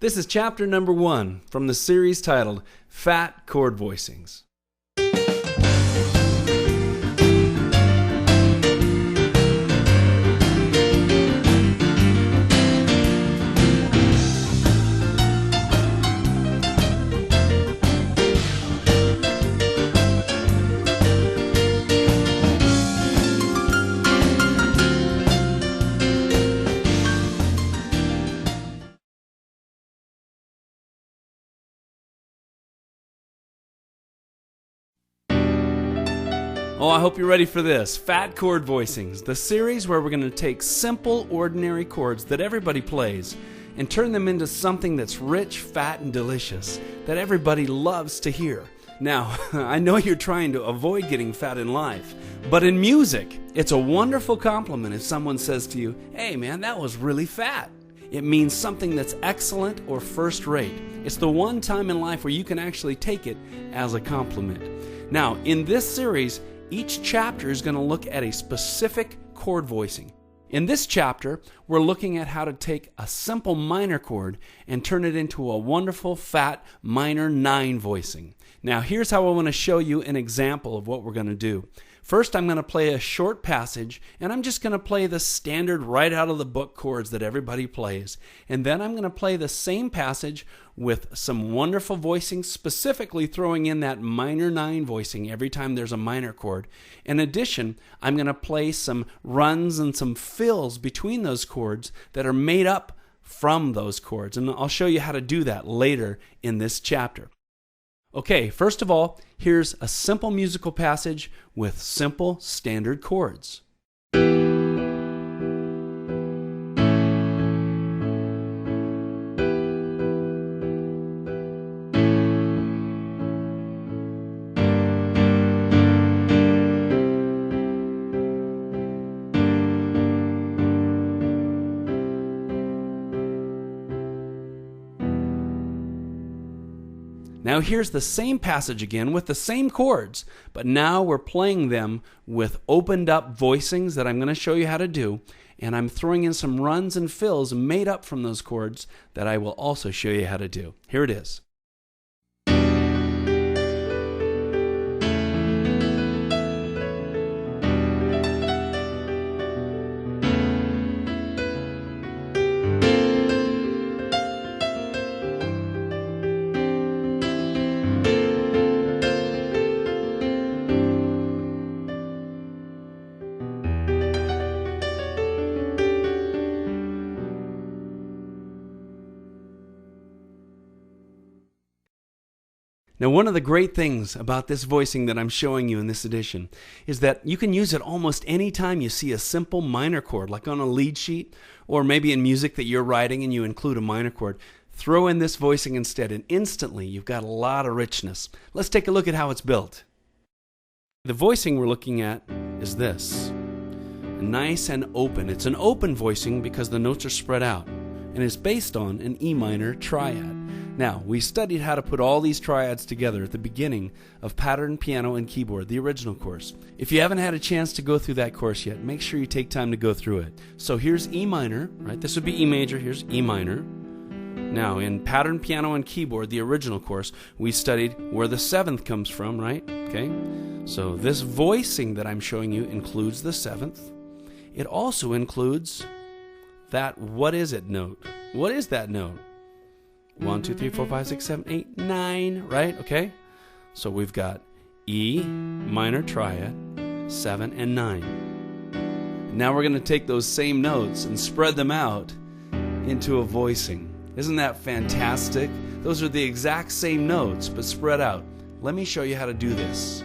This is chapter number 1 from the series titled Phat Chord Voicings. Oh, I hope you're ready for this. Phat Chord Voicings, the series where we're going to take simple, ordinary chords that everybody plays and turn them into something that's rich, fat, and delicious that everybody loves to hear. Now, I know you're trying to avoid getting fat in life, but in music, it's a wonderful compliment if someone says to you, "Hey man, that was really fat." It means something that's excellent or first rate. It's the one time in life where you can actually take it as a compliment. Now, in this series, each chapter is going to look at a specific chord voicing. In this chapter, we're looking at how to take a simple minor chord and turn it into a wonderful fat minor 9 voicing. Now, here's how I want to show you an example of what we're going to do. First, I'm going to play a short passage, and I'm just going to play the standard right out of the book chords that everybody plays. And then I'm going to play the same passage with some wonderful voicings, specifically throwing in that minor 9 voicing every time there's a minor chord. In addition, I'm going to play some runs and some fills between those chords that are made up from those chords. And I'll show you how to do that later in this chapter. Okay, first of all, here's a simple musical passage with simple standard chords. Now here's the same passage again with the same chords, but now we're playing them with opened up voicings that I'm going to show you how to do, and I'm throwing in some runs and fills made up from those chords that I will also show you how to do. Here it is. Now, one of the great things about this voicing that I'm showing you in this edition is that you can use it almost any time you see a simple minor chord, like on a lead sheet, or maybe in music that you're writing and you include a minor chord. Throw in this voicing instead, and instantly you've got a lot of richness. Let's take a look at how it's built. The voicing we're looking at is this. Nice and open. It's an open voicing because the notes are spread out, and it's based on an E minor triad. Now, we studied how to put all these triads together at the beginning of Pattern Piano and Keyboard, the original course. If you haven't had a chance to go through that course yet, make sure you take time to go through it. So here's E minor, right? This would be E major, here's E minor. Now, in Pattern Piano and Keyboard, the original course, we studied where the 7th comes from, right? Okay? So this voicing that I'm showing you includes the 7th. It also includes that what is it note. What is that note? 1, 2, 3, 4, 5, 6, 7, 8, 9, right? Okay? So we've got E minor triad, 7, and 9. Now we're going to take those same notes and spread them out into a voicing. Isn't that fantastic? Those are the exact same notes, but spread out. Let me show you how to do this.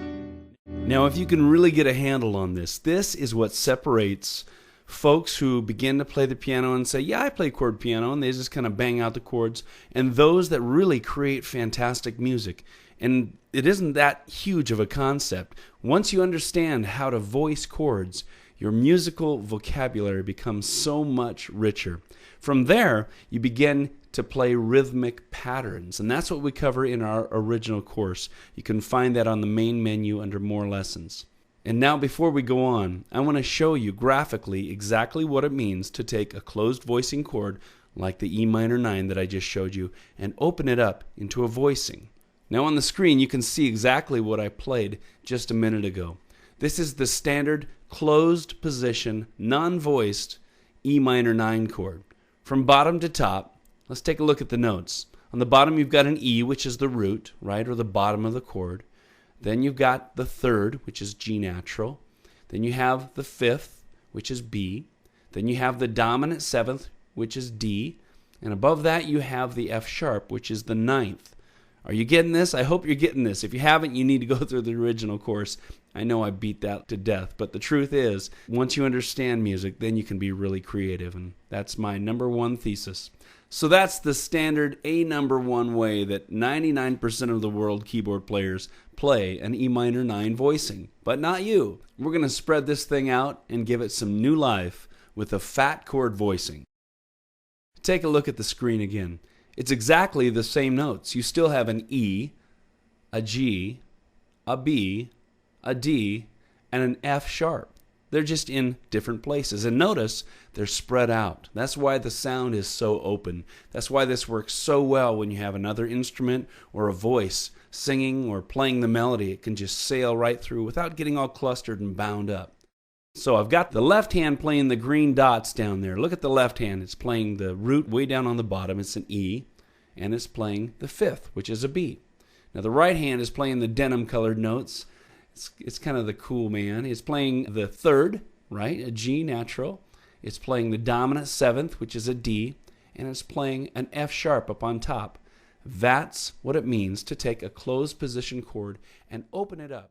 Now, if you can really get a handle on this, this is what separates folks who begin to play the piano and say, yeah, I play chord piano, and they just kind of bang out the chords, and those that really create fantastic music. And it isn't that huge of a concept. Once you understand how to voice chords, your musical vocabulary becomes so much richer. From there, you begin to play rhythmic patterns, and that's what we cover in our original course. You can find that on the main menu under More Lessons. And now, before we go on, I want to show you graphically exactly what it means to take a closed voicing chord like the E minor 9 that I just showed you, and open it up into a voicing. Now on the screen you can see exactly what I played just a minute ago. This is the standard closed position, non-voiced E minor 9 chord. From bottom to top, let's take a look at the notes. On the bottom you've got an E, which is the root, right, or the bottom of the chord. Then you've got the third, which is G natural. Then you have the fifth, which is B. Then you have the dominant seventh, which is D. And above that you have the F sharp, which is the ninth. Are you getting this? I hope you're getting this. If you haven't, you need to go through the original course. I know I beat that to death, but the truth is, once you understand music, then you can be really creative, and that's my number one thesis. So that's the standard number one way that 99% of the world keyboard players play an E minor 9 voicing, but not you. We're going to spread this thing out and give it some new life with a Phat Chord voicing. Take a look at the screen again. It's exactly the same notes. You still have an E, a G, a B, a D, and an F sharp. They're just in different places. And notice they're spread out. That's why the sound is so open. That's why this works so well when you have another instrument or a voice singing or playing the melody. It can just sail right through without getting all clustered and bound up. So I've got the left hand playing the green dots down there. Look at the left hand. It's playing the root way down on the bottom. It's an E. And it's playing the fifth, which is a B. Now the right hand is playing the denim colored notes. It's kind of the cool man. It's playing the third, right, a G natural. It's playing the dominant seventh, which is a D. And it's playing an F sharp up on top. That's what it means to take a closed position chord and open it up.